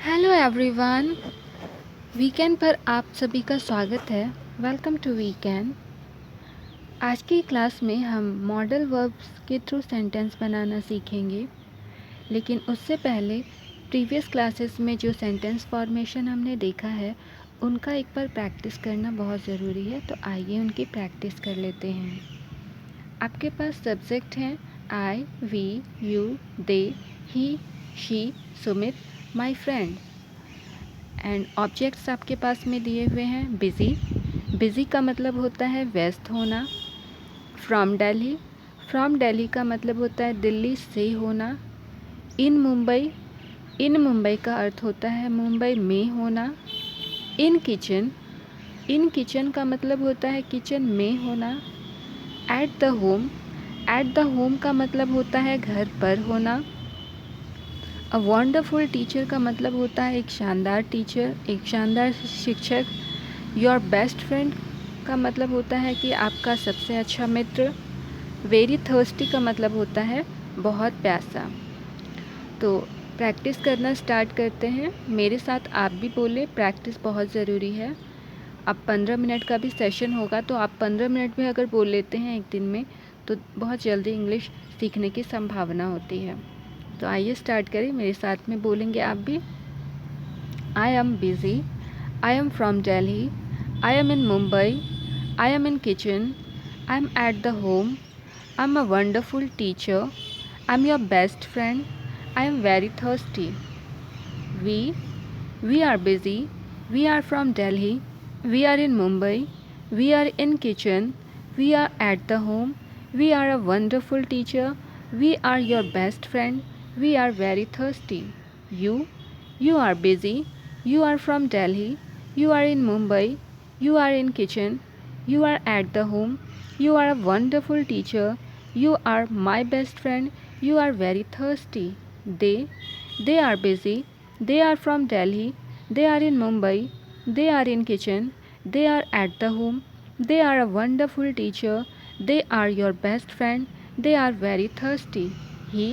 Hello everyone. Weekend पर आप सभी का स्वागत है। Welcome to weekend. आज की क्लास में हम मॉडल वर्ब्स के थ्रू सेंटेंस बनाना सीखेंगे, लेकिन उससे पहले प्रीवियस क्लासेस में जो सेंटेंस फॉर्मेशन हमने देखा है उनका एक बार प्रैक्टिस करना बहुत ज़रूरी है। तो आइए उनकी प्रैक्टिस कर लेते हैं। आपके पास सब्जेक्ट हैं I, we, you, they, he, she, Sumit, my friend. And objects आपके पास में दिए हुए हैं बिज़ी। बिज़ी का मतलब होता है व्यस्त होना। फ्रॉम दिल्ली, फ्रॉम दिल्ली का मतलब होता है दिल्ली से होना। इन मुंबई, इन मुंबई का अर्थ होता है मुंबई में होना। इन किचन, इन किचन का मतलब होता है किचन में होना। Eight the home, eight the home का मतलब होता है घर पर होना। अ वंडरफुल टीचर का मतलब होता है एक शानदार टीचर, एक शानदार शिक्षक। योर बेस्ट फ्रेंड का मतलब होता है कि आपका सबसे अच्छा मित्र। वेरी थर्स्टी का मतलब होता है बहुत प्यासा। तो प्रैक्टिस करना स्टार्ट करते हैं। मेरे साथ आप भी बोले, प्रैक्टिस बहुत ज़रूरी है। अब 15 मिनट का भी सेशन होगा, तो आप 15 मिनट भी अगर बोल लेते हैं एक दिन में तो बहुत जल्दी इंग्लिश सीखने की संभावना होती है। तो आइए स्टार्ट करें, मेरे साथ में बोलेंगे आप भी। I am busy, I am from Delhi, I am in Mumbai, I am in kitchen, I am at the home, I am a wonderful teacher, I am your best friend, I am very thirsty. We are busy, we are from Delhi, we are in Mumbai, we are in kitchen, we are at the home, we are a wonderful teacher, we are your best friend, we are very thirsty. You, you are busy, you are from Delhi, you are in Mumbai, you are in kitchen, you are at the home, you are a wonderful teacher, you are my best friend, you are very thirsty. They are busy, they are from Delhi, they are in Mumbai, they are in kitchen, they are at the home, they are a wonderful teacher, they are your best friend, they are very thirsty. He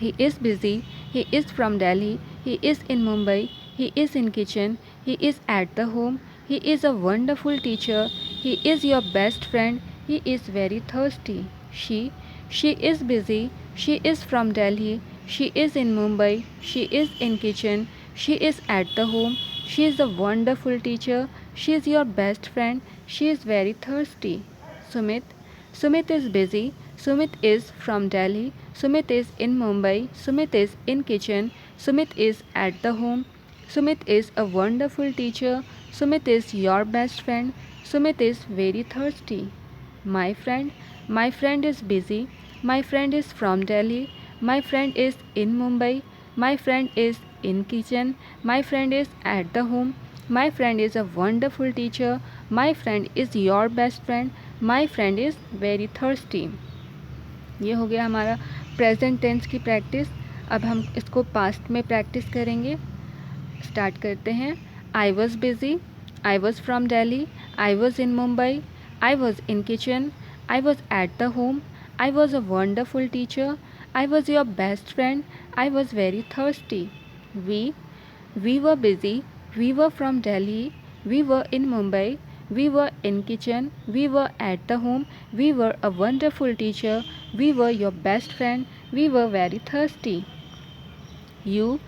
he is busy, he is from Delhi, he is in Mumbai, he is in kitchen, he is at the home, he is a wonderful teacher, he is your best friend, he is very thirsty. She is busy, she is from Delhi, she is in Mumbai, she is in kitchen, she is at the home, she is a wonderful teacher, she is your best friend, she is very thirsty. Sumit Sumit is busy. Sumit is from Delhi. Sumit is in Mumbai. Sumit is in kitchen. Sumit is at the home. Sumit is a wonderful teacher. Sumit is your best friend. Sumit is very thirsty. My friend is busy. My friend is from Delhi. My friend is in Mumbai. My friend is in kitchen. My friend is at the home. My friend is a wonderful teacher. My friend is your best friend. My friend is very thirsty. ये हो गया हमारा present tense की practice. अब हम इसको past में practice करेंगे। स्टार्ट करते हैं। I was busy, I was from Delhi, I was in Mumbai, I was in kitchen, I was at the home, I was a wonderful teacher, I was your best friend, I was very thirsty. We were busy, we were from Delhi, we were in Mumbai, we were in kitchen, we were at the home, we were a wonderful teacher, we were your best friend, we were very thirsty. You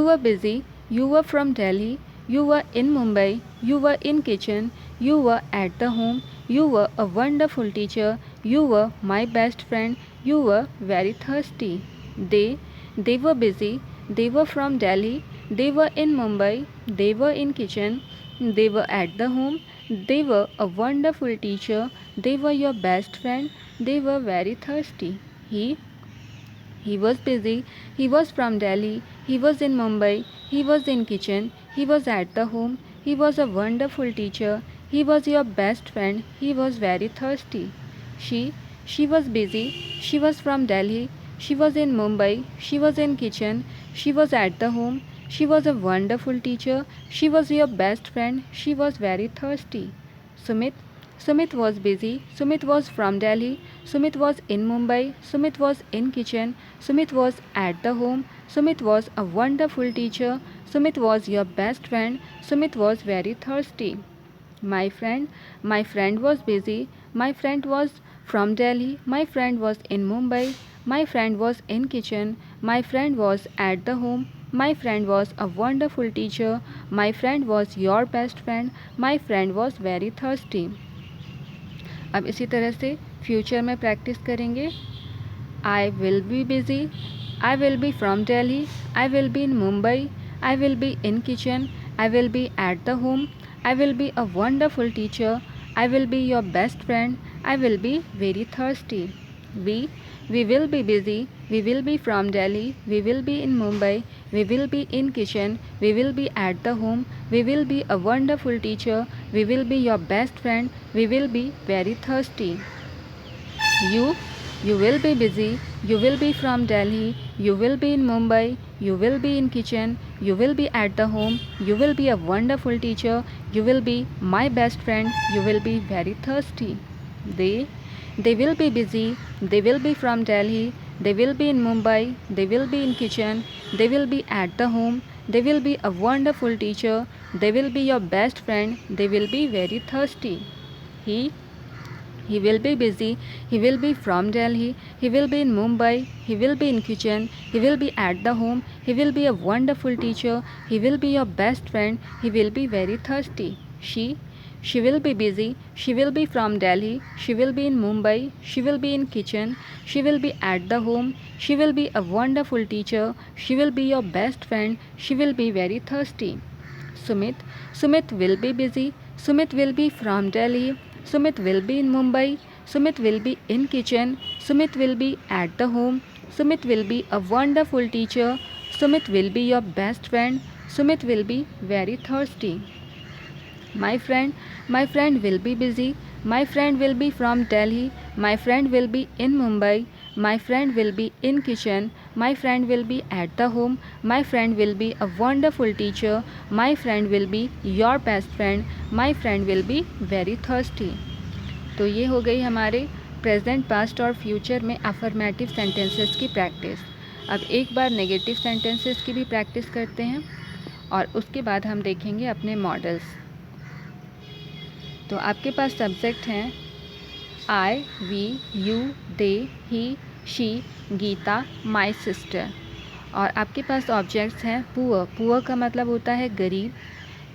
were busy, you were from Delhi, you were in Mumbai, you were in kitchen, you were at the home, you were a wonderful teacher, you were my best friend, you were very thirsty. They were busy, they were from Delhi, they were in Mumbai, they were in kitchen, they were at the home, they were a wonderful teacher, they were your best friend, they were very thirsty. He was busy, he was from Delhi, he was in Mumbai, he was in kitchen, he was at the home, he was a wonderful teacher, he was your best friend, he was very thirsty. She was busy, she was from Delhi, she was in Mumbai, she was in kitchen, she was at the home, she was a wonderful teacher, she was your best friend, she was very thirsty. Sumit Sumit was busy. Sumit was from Delhi. Sumit was in Mumbai. Sumit was in kitchen. Sumit was at the home. Sumit was a wonderful teacher. Sumit was your best friend. Sumit was very thirsty. My friend was busy. My friend was from Delhi. My friend was in Mumbai. My friend was in kitchen. My friend was at the home. My friend was a wonderful teacher. My friend was your best friend. My friend was very thirsty. अब इसी तरह से future में practice करेंगे. I will be busy. I will be from Delhi. I will be in Mumbai. I will be in kitchen. I will be eight the home. I will be a wonderful teacher. I will be your best friend. I will be very thirsty. We will be busy. We will be from Delhi. We will be in Mumbai. We will be in kitchen. We will be at the home. We will be a wonderful teacher. We will be your best friend. We will be very thirsty. You you will be busy. You will be from Delhi. You will be in Mumbai. You will be in kitchen. You will be at the home. You will be a wonderful teacher. You will be my best friend. You will be very thirsty. They will be busy. They will be from Delhi. They will be in Mumbai. They will be in kitchen. They will be at the home. They will be a wonderful teacher. They will be your best friend. They will be very thirsty. He will be busy. He will be from Delhi. He will be in Mumbai. He will be in kitchen. He will be at the home. He will be a wonderful teacher. He will be your best friend. He will be very thirsty. She will be busy. She will be from Delhi. She will be in Mumbai. She will be in kitchen. She will be at the home. She will be a wonderful teacher. She will be your best friend. She will be very thirsty. Sumit will be busy. Sumit will be from Delhi. Sumit will be in Mumbai. Sumit will be in kitchen. Sumit will be at the home. Sumit will be a wonderful teacher. Sumit will be your best friend. Sumit will be very thirsty. My friend will be busy. My friend will be from Delhi. My friend will be in Mumbai. My friend will be in kitchen. My friend will be at the home. My friend will be a wonderful teacher. My friend will be your best friend. My friend will be very thirsty. तो ये हो गई हमारे present, past और future में affirmative sentences की practice. अब एक बार नेगेटिव सेंटेंसेस की भी प्रैक्टिस करते हैं और उसके बाद हम देखेंगे अपने मॉडल्स. तो आपके पास सब्जेक्ट हैं I, we, you, they, he, she, Geeta, my sister. और आपके पास ऑब्जेक्ट्स हैं पुअर. पुअर का मतलब होता है गरीब.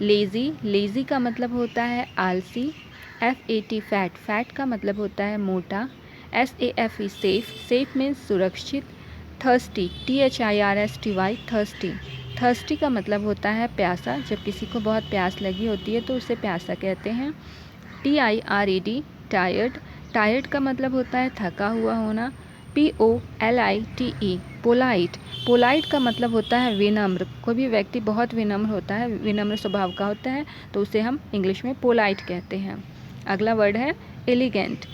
लेज़ी, लेज़ी का मतलब होता है आलसी. FAT फैट, फैट का मतलब होता है मोटा. SAFE सेफ, सेफ मीन्स सुरक्षित. थर्स्टी, THIRSTY थर्स्टी, थर्स्टी का मतलब होता है प्यासा. जब किसी को बहुत प्यास लगी होती है तो उसे प्यासा कहते हैं. TIRED टायर्ड, टायर्ड का मतलब होता है थका हुआ होना. POLITE पोलाइट, पोलाइट का मतलब होता है विनम्र. कोई भी व्यक्ति बहुत विनम्र होता है, विनम्र स्वभाव का होता है, तो उसे हम इंग्लिश में पोलाइट कहते हैं. अगला वर्ड है एलिगेंट.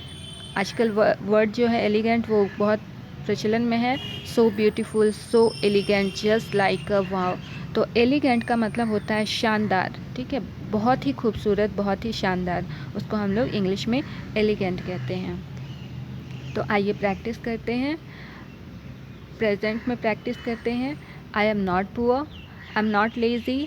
आजकल वर्ड जो है एलिगेंट वो बहुत प्रचलन में है. So beautiful, so elegant, just like a wow. तो एलिगेंट का मतलब होता है शानदार. ठीक है, बहुत ही खूबसूरत, बहुत ही शानदार, उसको हम लोग इंग्लिश में एलिगेंट कहते हैं. तो आइए प्रैक्टिस करते हैं. प्रेजेंट में प्रैक्टिस करते हैं. I am not poor. I am not lazy.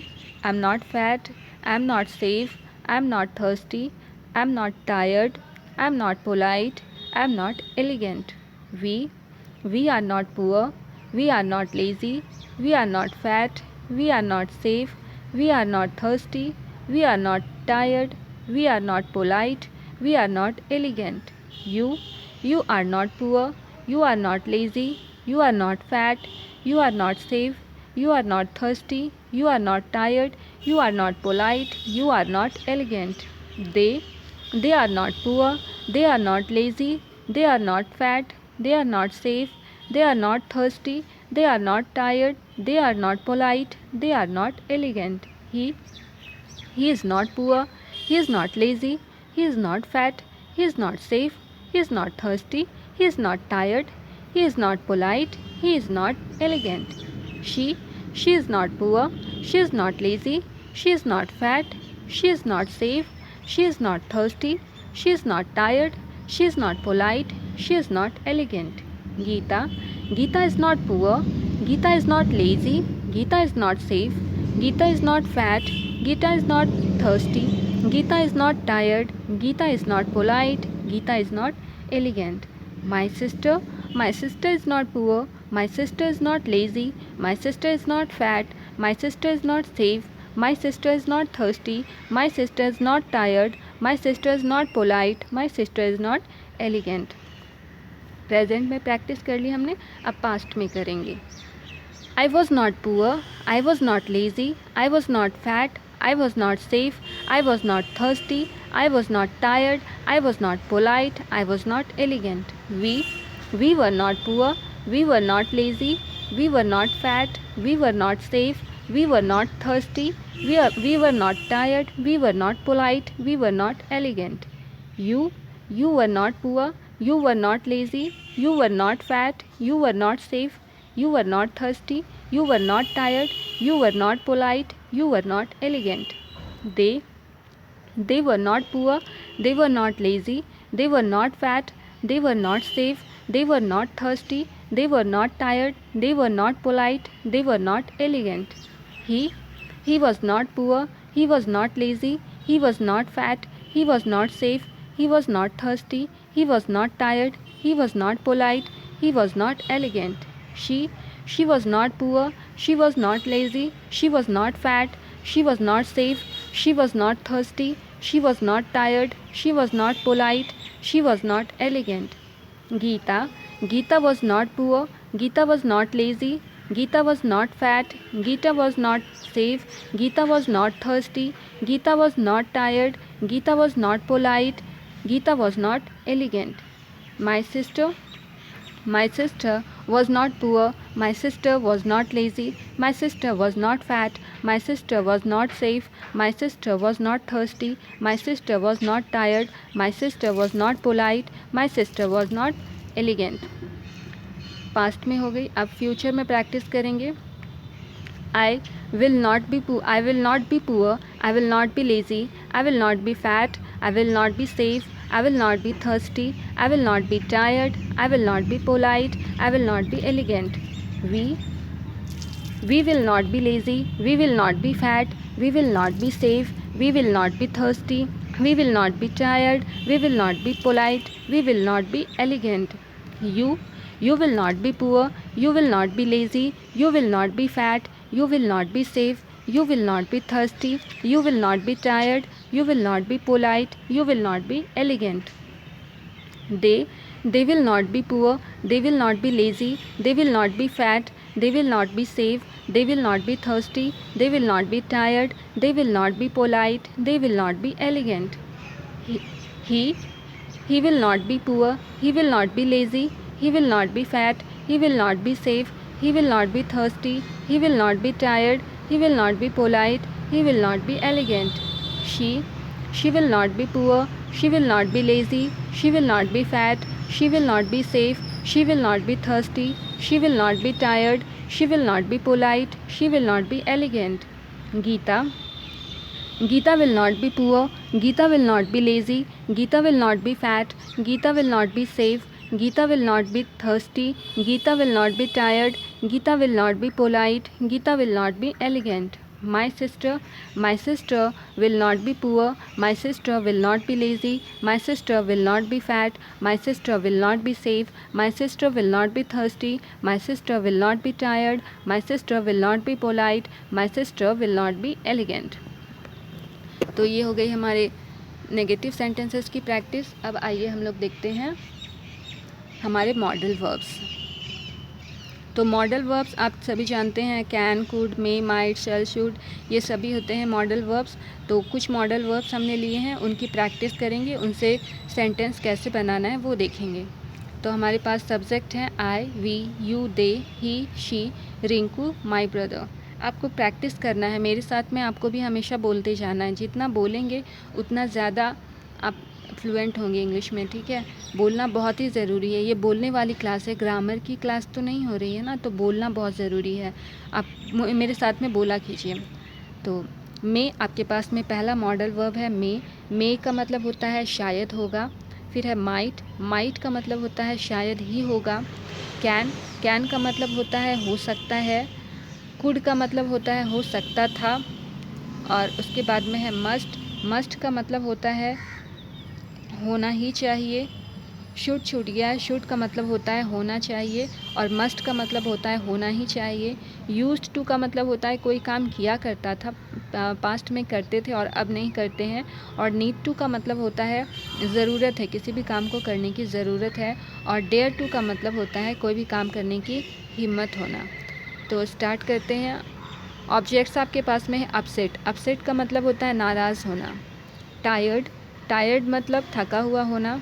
I am not fat. I am not safe. I am not thirsty. I am not tired. I am not polite. I am not elegant. We are not poor. We are not lazy. We are not fat. We are not safe. We are not thirsty. We are not tired. We are not polite. We are not elegant. You are not poor. You are not lazy. You are not fat. You are not safe. You are not thirsty. You are not tired. You are not polite. You are not elegant. They are not poor. They are not lazy. They are not fat. They are not safe. They are not thirsty. They are not tired. They are not polite. They are not elegant. He is not poor. He is not lazy. He is not fat. He is not safe. He is not thirsty. He is not tired. He is not polite. He is not elegant. She is not poor. She is not lazy. She is not fat. She is not safe. She is not thirsty. she is not tired, she is not polite, she is not elegant. Geeta, Geeta is not poor, Geeta is not lazy, Geeta is not safe, Geeta is not fat, Geeta is not thirsty, Geeta is not tired, Geeta is not polite, Geeta is not elegant. My sister is not poor, my sister is not lazy, my sister is not fat, my sister is not safe, my sister is not thirsty, my sister is not tired, my sister is not polite, my sister is not elegant. Present में practice कर ली हमने, अब past में करेंगे. I was not poor, I was not lazy, I was not fat, I was not safe, I was not thirsty, I was not tired, I was not polite, I was not elegant. We were not poor, we were not lazy, we were not fat, we were not safe, we were not thirsty, we were not tired, we were not polite, we were not elegant. You were not poor, you were not lazy, you were not fat, you were not safe, you were not thirsty, you were not tired, you were not polite, you were not elegant. They were not poor, they were not lazy, they were not fat, they were not safe, they were not thirsty, they were not tired, they were not polite, they were not elegant. He was not poor, he was not lazy, he was not fat, he was not safe, he was not thirsty, he was not tired, he was not polite, he was not elegant. She was not poor, she was not lazy, she was not fat, she was not safe, she was not thirsty, she was not tired, she was not polite, she was not elegant. Geeta was not poor, Geeta was not lazy, Geeta was not fat, Geeta was not safe, Geeta was not thirsty, Geeta was not tired, Geeta was not polite, Geeta was not elegant. My sister was not poor, my sister was not lazy, my sister was not fat, my sister was not safe, my sister was not thirsty, my sister was not tired, my sister was not polite, my sister was not elegant. Past में हो गई, अब future में practice करेंगे. I will not be poor, I will not be poor, I will not be lazy, I will not be fat, I will not be safe, I will not be thirsty, I will not be tired, I will not be polite, I will not be elegant. We will not be lazy, we will not be fat, we will not be safe, we will not be thirsty, we will not be tired, we will not be polite, we will not be elegant. You will not be poor, you will not be lazy, you will not be fat, you will not be safe, you will not be thirsty, you will not be tired, you will not be polite, you will not be elegant. They will not be poor, they will not be lazy, they will not be fat, they will not be safe, they will not be thirsty, they will not be tired, they will not be polite, they will not be elegant. He will not be poor, he will not be lazy, he will not be fat, he will not be safe, he will not be thirsty, he will not be tired, he will not be polite, he will not be elegant. She will not be poor, she will not be lazy, she will not be fat, she will not be safe, she will not be thirsty, she will not be tired, she will not be polite, she will not be elegant. Geeta will not be poor, Geeta will not be lazy, Geeta will not be fat, Geeta will not be safe, Geeta will not be thirsty, Geeta will not be tired, Geeta will not be polite, Geeta will not be elegant. My sister will not be poor, my sister will not be lazy, my sister will not be fat, my sister will not be safe, my sister will not be thirsty, my sister will not be tired, my sister will not be polite, my sister will not be elegant. तो ये हो गई हमारे negative sentences की practice. अब आइए हम लोग देखते हैं हमारे मॉडल वर्ब्स. तो मॉडल वर्ब्स आप सभी जानते हैं, can, could, may, might, shall, should, ये सभी होते हैं मॉडल वर्ब्स. तो कुछ मॉडल वर्ब्स हमने लिए हैं, उनकी प्रैक्टिस करेंगे, उनसे सेंटेंस कैसे बनाना है वो देखेंगे. तो हमारे पास सब्जेक्ट हैं I, we, you, they, he, she, Rinku, my brother. आपको प्रैक्टिस करना है मेरे साथ में, आपको भी हमेशा बोलते जाना है. जितना बोलेंगे उतना ज़्यादा आप फ्लुएंट होंगे इंग्लिश में. ठीक है, बोलना बहुत ही ज़रूरी है. ये बोलने वाली क्लास है, ग्रामर की क्लास तो नहीं हो रही है ना, तो बोलना बहुत ज़रूरी है. आप मेरे साथ में बोला कीजिए. तो मे आपके पास में पहला मॉडल वर्ब है मे का मतलब होता है शायद होगा। फिर है माइट का मतलब होता है शायद ही होगा। कैन का मतलब होता है हो सकता है। कुड का मतलब होता है हो सकता था। और उसके बाद में है मस्ट का मतलब होता है होना ही चाहिए। छूट गया है। शुड का मतलब होता है होना चाहिए और मस्ट का मतलब होता है होना ही चाहिए। यूज्ड टू का मतलब होता है कोई काम किया करता था, पास्ट में करते थे और अब नहीं करते हैं। और नीड टू का मतलब होता है ज़रूरत है, किसी भी काम को करने की ज़रूरत है। और डेयर टू का मतलब होता है कोई भी काम करने की हिम्मत होना। तो स्टार्ट करते हैं। ऑब्जेक्ट्स आपके पास में है अपसेट का मतलब होता है नाराज़ होना। टायर्ड मतलब थका हुआ होना।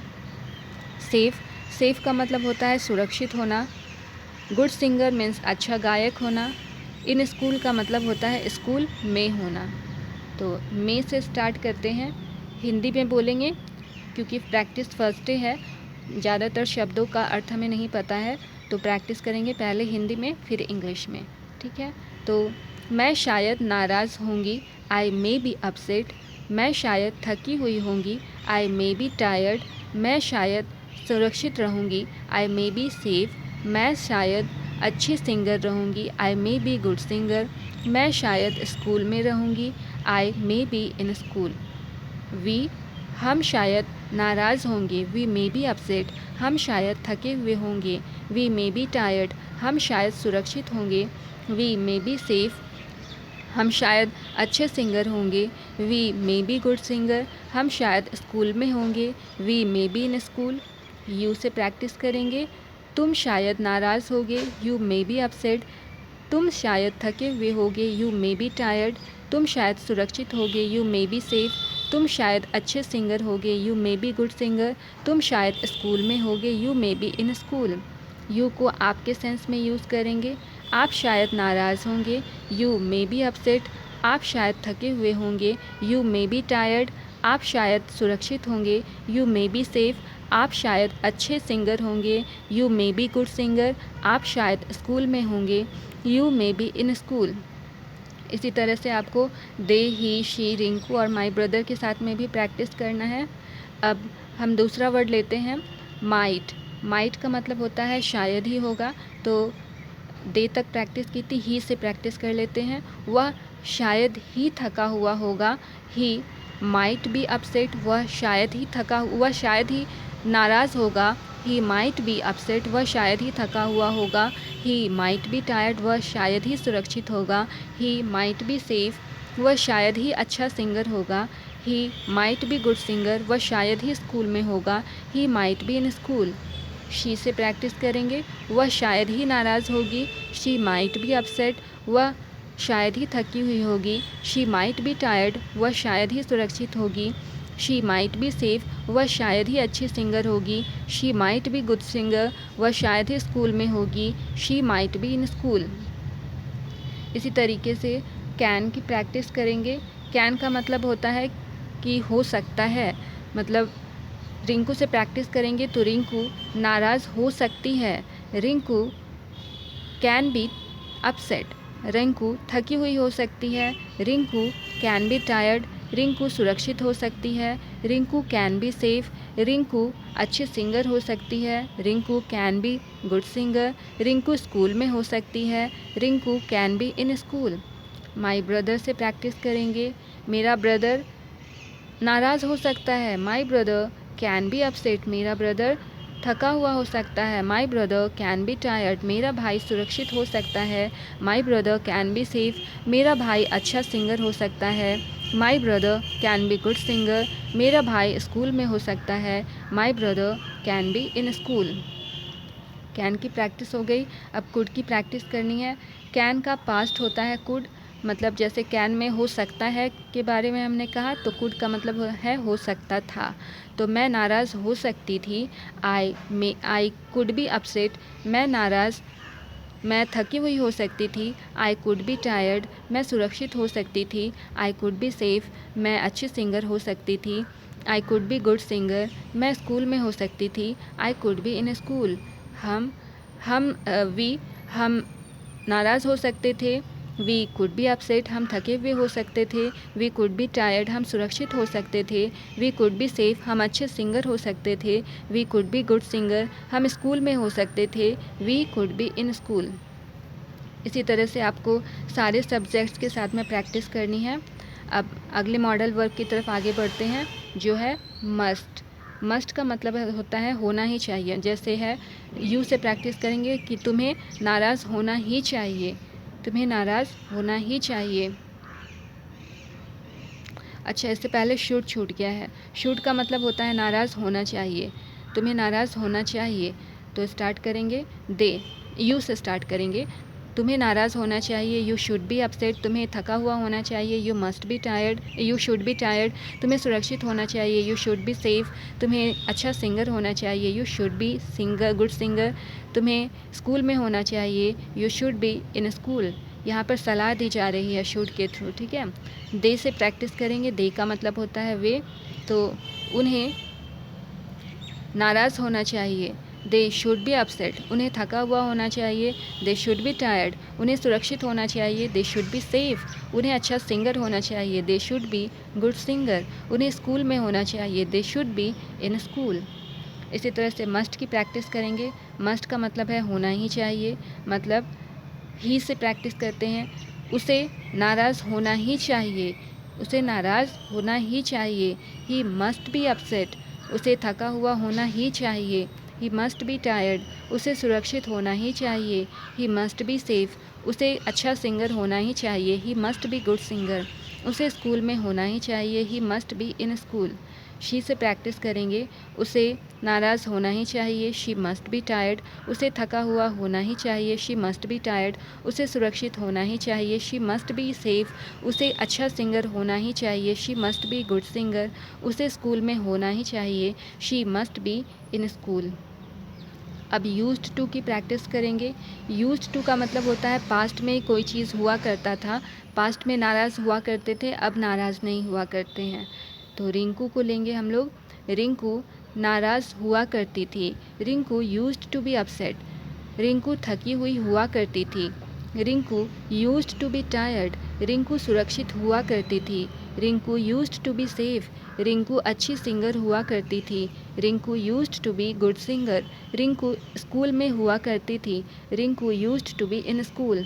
सेफ का मतलब होता है सुरक्षित होना। गुड सिंगर मीन्स अच्छा गायक होना। इन स्कूल का मतलब होता है स्कूल में होना। तो में से स्टार्ट करते हैं। हिंदी में बोलेंगे क्योंकि प्रैक्टिस फर्स्ट डे है, ज़्यादातर शब्दों का अर्थ हमें नहीं पता है, तो प्रैक्टिस करेंगे पहले हिंदी में फिर इंग्लिश में, ठीक है। तो मैं शायद नाराज़ होंगी, आई मे बी अपसेट। मैं शायद थकी हुई होंगी, आई मे बी टायर्ड। मैं शायद सुरक्षित रहूँगी, आई मे बी सेफ। मैं शायद अच्छी सिंगर रहूँगी, I may be good singer. मैं शायद स्कूल में रहूँगी, I may be in school. We हम शायद नाराज़ होंगे, वी मे बी अपसेट। हम शायद थके हुए होंगे, वी मे बी टायर्ड। हम शायद सुरक्षित होंगे, वी मे बी सेफ। हम शायद अच्छे सिंगर होंगे, we may be good singer. हम शायद स्कूल में होंगे, we may be in school. You से प्रैक्टिस करेंगे। तुम शायद नाराज़ होगे, यू मे बी अपसेट। तुम शायद थके हुए होगे, यू मे बी टायर्ड। तुम शायद सुरक्षित होगे, यू मे बी सेफ। तुम शायद अच्छे सिंगर होगे, you may be good singer. तुम शायद स्कूल में होगे, you may be in school. You को आपके सेंस में यूज़ करेंगे। आप शायद नाराज़ होंगे, यू मे बी अपसेट। आप शायद थके हुए होंगे, यू मे बी टायर्ड। आप शायद सुरक्षित होंगे, यू मे बी सेफ। आप शायद अच्छे सिंगर होंगे, you may be good singer. आप शायद स्कूल में होंगे, you may be in school. इसी तरह से आपको दे, ही, शी, रिंकू और माई ब्रदर के साथ में भी प्रैक्टिस करना है। अब हम दूसरा वर्ड लेते हैं माइट का मतलब होता है शायद ही होगा। तो दे तक प्रैक्टिस की थी, ही से प्रैक्टिस कर लेते हैं। वह शायद ही थका हुआ होगा, ही माइट बी अपसेट। वह शायद ही नाराज़ होगा, ही माइट बी अपसेट। वह शायद ही थका हुआ होगा, ही माइट बी टायर्ड। वह शायद ही सुरक्षित होगा, ही माइट बी सेफ। वह शायद ही अच्छा सिंगर होगा, he might be good singer. वह शायद ही स्कूल में होगा, he might be in school. She से प्रैक्टिस करेंगे। वह शायद ही नाराज़ होगी, शी माइट बी अपसेट। वह शायद ही थकी हुई होगी, शी माइट बी टायर्ड। वह शायद ही सुरक्षित होगी, शी माइट बी सेफ। वह शायद ही अच्छी सिंगर होगी, she might be good singer. वह शायद ही स्कूल में होगी, she might be in school. इसी तरीके से कैन की प्रैक्टिस करेंगे। कैन का मतलब होता है कि हो सकता है, मतलब रिंकू से प्रैक्टिस करेंगे तो रिंकू नाराज़ हो सकती है, Rinku can be upset. Rinku थकी हुई हो सकती है, Rinku can be tired. Rinku सुरक्षित हो सकती है, Rinku can be safe. Rinku अच्छी सिंगर हो सकती है, Rinku can be good singer. Rinku school में हो सकती है, Rinku can be in school. My brother से प्रैक्टिस करेंगे। मेरा ब्रदर नाराज़ हो सकता है, my brother can be upset. मेरा ब्रदर थका हुआ हो सकता है, my brother can be tired. मेरा भाई सुरक्षित हो सकता है, my brother can be safe. मेरा भाई अच्छा सिंगर हो सकता है, my brother can be good singer. मेरा भाई स्कूल में हो सकता है, my brother can be in school. Can की प्रैक्टिस हो गई। अब कुड की प्रैक्टिस करनी है। कैन का पास्ट होता है कुड, मतलब जैसे कैन में हो सकता है के बारे में हमने कहा, तो कुड का मतलब है हो सकता था। तो मैं नाराज़ हो सकती थी, आई कुड बी अपसेट। मैं थकी हुई हो सकती थी, आई कुड बी टायर्ड। मैं सुरक्षित हो सकती थी, आई कुड बी सेफ। मैं अच्छी सिंगर हो सकती थी, I could be good singer. मैं स्कूल में हो सकती थी, I could be in school. हम हम वी हम नाराज़ हो सकते थे, वी कुड बी अपसेट, हम थके हुए हो सकते थे। वी कुड बी टायर्ड, हम सुरक्षित हो सकते थे। वी कुड बी सेफ, हम अच्छे सिंगर हो सकते थे। We could be good singer, हम स्कूल में हो सकते थे। We could be in school. इसी तरह से आपको सारे सब्जेक्ट्स के साथ में प्रैक्टिस करनी है। अब अगले मॉडल वर्ब की तरफ आगे बढ़ते हैं, जो है मस्ट। मस्ट का मतलब होता है होना ही चाहिए। जैसे है यू से प्रैक्टिस करेंगे कि तुम्हें नाराज़ होना ही चाहिए। तुम्हें नाराज़ होना ही चाहिए। अच्छा, इससे पहले शुड छूट गया है। शुड का मतलब होता है नाराज़ होना चाहिए। तुम्हें नाराज़ होना चाहिए। तो स्टार्ट करेंगे दे, यू से स्टार्ट करेंगे। तुम्हें नाराज़ होना चाहिए, यू शुड बी अपसेट। तुम्हें थका हुआ होना चाहिए, you must be tired, you should be tired. तुम्हें सुरक्षित होना चाहिए, यू शुड बी सेफ। तुम्हें अच्छा सिंगर होना चाहिए, you should be singer, good singer. तुम्हें स्कूल में होना चाहिए, you should be in school. यहाँ पर सलाह दी जा रही है शुड के थ्रू, ठीक है। दे से प्रैक्टिस करेंगे। दे का मतलब होता है वे, तो उन्हें नाराज़ होना चाहिए, दे शुड बी अपसेट। उन्हें थका हुआ होना चाहिए, दे शुड बी टायर्ड। उन्हें सुरक्षित होना चाहिए, दे शुड बी सेफ। उन्हें अच्छा सिंगर होना चाहिए, they should be good singer. उन्हें स्कूल में होना चाहिए, they should be in school. इसी तरह से मस्ट की प्रैक्टिस करेंगे। मस्ट का मतलब है होना ही चाहिए, मतलब ही से प्रैक्टिस करते हैं। उसे नाराज़ होना ही चाहिए, उसे नाराज़ होना ही चाहिए। ही मस्ट बी अपसेट, उसे थका हुआ होना ही चाहिए। ही मस्ट बी टायर्ड, उसे सुरक्षित होना ही चाहिए। ही मस्ट बी सेफ, उसे अच्छा सिंगर होना ही चाहिए। He must be good singer, उसे स्कूल में होना ही चाहिए। He must be in school. She से प्रैक्टिस करेंगे। उसे नाराज़ होना ही चाहिए, शी मस्ट बी टायर्ड। उसे थका हुआ होना ही चाहिए, शी मस्ट बी टायर्ड। उसे सुरक्षित होना ही चाहिए, शी मस्ट बी सेफ। उसे अच्छा सिंगर होना ही चाहिए, she must be good singer. उसे स्कूल में होना ही चाहिए, she must be in school. अब यूज्ड टू की प्रैक्टिस करेंगे। यूज्ड टू का मतलब होता है पास्ट में कोई चीज़ हुआ करता था, पास्ट में नाराज़ हुआ करते थे, अब नाराज़ नहीं हुआ करते हैं। तो रिंकू को लेंगे हम लोग। रिंकू नाराज़ हुआ करती थी, Rinku used to be upset. Rinku थकी हुई हुआ करती थी, Rinku used to be tired. Rinku सुरक्षित हुआ करती थी, Rinku used to be safe. Rinku अच्छी सिंगर हुआ करती थी, Rinku used to be good singer. Rinku school में हुआ करती थी, Rinku used to be in school.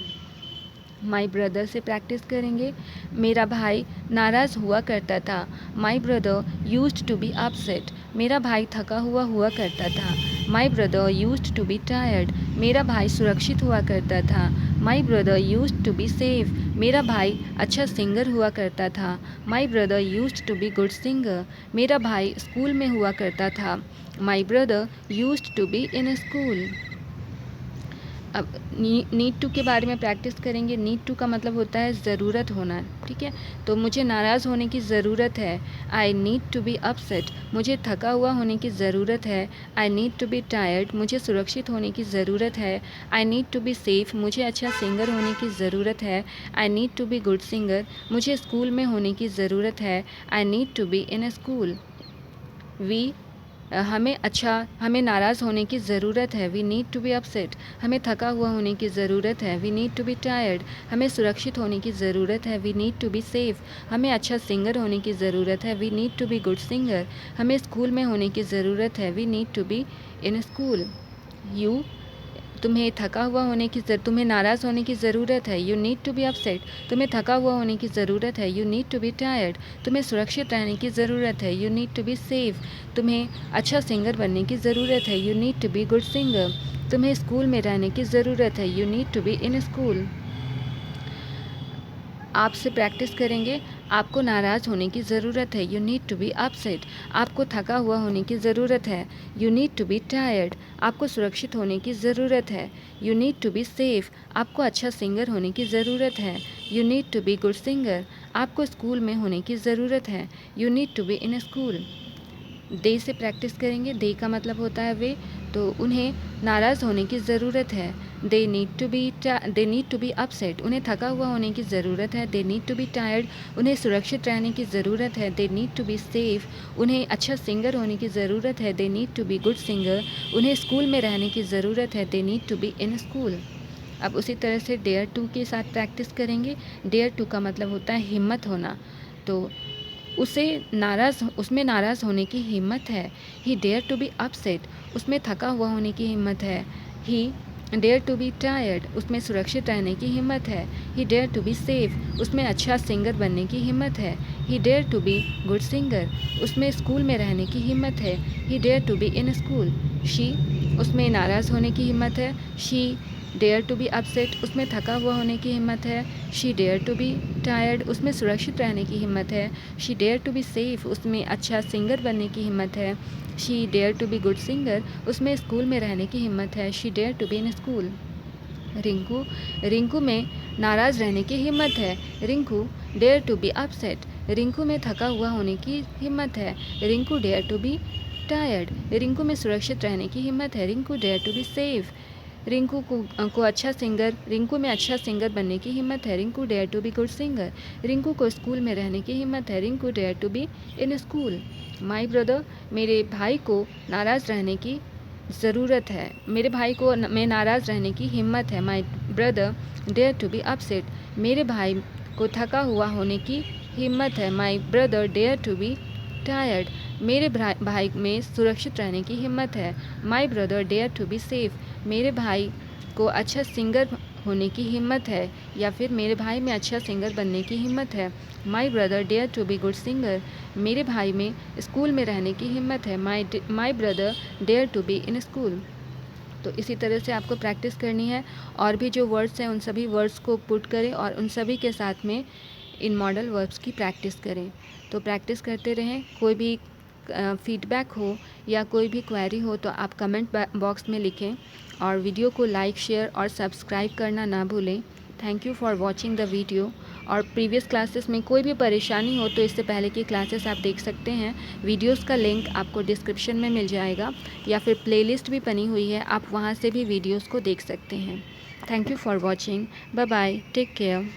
My brother से प्रैक्टिस करेंगे। मेरा भाई नाराज़ हुआ करता था, my brother used to be upset. मेरा भाई थका हुआ हुआ करता था, my brother used to be tired. मेरा भाई सुरक्षित हुआ करता था, my brother used to be safe. मेरा भाई अच्छा सिंगर हुआ करता था, my brother used to be good singer. मेरा भाई स्कूल में हुआ करता था, my brother used to be in school. अब नीड टू के बारे में प्रैक्टिस करेंगे। नीड टू का मतलब होता है ज़रूरत होना, ठीक है। तो मुझे नाराज़ होने की ज़रूरत है, I need to be upset. मुझे थका हुआ होने की ज़रूरत है, I need to be tired. मुझे सुरक्षित होने की ज़रूरत है, I need to be safe. मुझे अच्छा सिंगर होने की ज़रूरत है, I need to be good singer. मुझे स्कूल में होने की ज़रूरत है, I need to be in school. हमें नाराज़ होने की ज़रूरत है, we need to be upset. हमें थका हुआ होने की ज़रूरत है, we need to be tired. हमें सुरक्षित होने की ज़रूरत है, we need to be safe. हमें अच्छा सिंगर होने की ज़रूरत है, we need to be good singer. हमें स्कूल में होने की ज़रूरत है, we need to be in school. तुम्हें नाराज़ होने की ज़रूरत है, you need to be upset. तुम्हें थका हुआ होने की ज़रूरत है, you need to be tired. तुम्हें सुरक्षित रहने की ज़रूरत है, you need to be safe. तुम्हें अच्छा सिंगर बनने की ज़रूरत है, you need to be good singer. तुम्हें स्कूल में रहने की ज़रूरत है, you need to be in school. आपसे प्रैक्टिस करेंगे। आपको नाराज़ होने की ज़रूरत है, you need to be upset. आपको थका हुआ होने की ज़रूरत है, you need to be tired. आपको सुरक्षित होने की ज़रूरत है, you need to be safe. आपको अच्छा सिंगर होने की ज़रूरत है, you need to be good singer. आपको स्कूल में होने की ज़रूरत है, you need to be in school. दे से प्रैक्टिस करेंगे। दे का मतलब होता है वे, तो उन्हें नाराज़ होने की ज़रूरत है, they need to be upset. उन्हें थका हुआ होने की ज़रूरत है, they need to be tired. उन्हें सुरक्षित रहने की ज़रूरत है, they need to be safe. उन्हें अच्छा सिंगर होने की ज़रूरत है, they need to be good singer. उन्हें स्कूल में रहने की ज़रूरत है, they need to be in school. अब उसी तरह से डेयर टू के साथ प्रैक्टिस करेंगे। डेयर टू का मतलब होता है हिम्मत होना, तो उसमें नाराज़ होने की हिम्मत है। He dare to be upset, उसमें थका हुआ होने की हिम्मत है। He dare to be tired, उसमें सुरक्षित रहने की हिम्मत है। He dare to be safe, उसमें अच्छा सिंगर बनने की हिम्मत है। He dare to be good singer, उसमें स्कूल में रहने की हिम्मत है। He dare to be in school. She, उसमें नाराज़ होने की हिम्मत है। She dare to be upset, उसमें थका हुआ होने की हिम्मत है। She dare to be tired, उसमें सुरक्षित रहने की हिम्मत है। She dare to be safe, उसमें अच्छा सिंगर बनने की हिम्मत है। She dare to be good singer, उसमें स्कूल में रहने की हिम्मत है। She dare to be in school. Rinku में नाराज़ रहने की हिम्मत है। Rinku dare to be upset, Rinku में थका हुआ होने की हिम्मत है। Rinku dare to be tired, Rinku में सुरक्षित रहने की हिम्मत है। Rinku dare to be safe, Rinku में अच्छा सिंगर बनने की हिम्मत है। Rinku dare to be good singer, Rinku को स्कूल में रहने की हिम्मत है। Rinku dare to be in school. My brother, मेरे भाई को नाराज़ रहने की ज़रूरत है, मेरे भाई को में नाराज़ रहने की हिम्मत है। My brother dare to be upset, मेरे भाई को थका हुआ होने की हिम्मत है। My brother dare to be tired, मेरे भाई में सुरक्षित रहने की हिम्मत है। My brother dare to be safe, मेरे भाई को अच्छा सिंगर होने की हिम्मत है, या फिर मेरे भाई में अच्छा सिंगर बनने की हिम्मत है। My brother dare to be good singer, मेरे भाई में स्कूल में रहने की हिम्मत है। My brother dare to be in school. तो इसी तरह से आपको प्रैक्टिस करनी है, और भी जो वर्ड्स हैं उन सभी वर्ड्स को पुट करें और उन सभी के साथ में इन मॉडल वर्ब्स की प्रैक्टिस करें। तो प्रैक्टिस करते रहें। कोई भी फीडबैक हो या कोई भी क्वेरी हो तो आप कमेंट बॉक्स में लिखें, और वीडियो को लाइक, शेयर और सब्सक्राइब करना ना भूलें। Thank you for watching the video. और प्रीवियस क्लासेस में कोई भी परेशानी हो तो इससे पहले की क्लासेस आप देख सकते हैं। वीडियोस का लिंक आपको डिस्क्रिप्शन में मिल जाएगा, या फिर प्लेलिस्ट भी बनी हुई है, आप वहाँ से भी वीडियोस को देख सकते हैं। Thank you for watching. Bye bye, take care.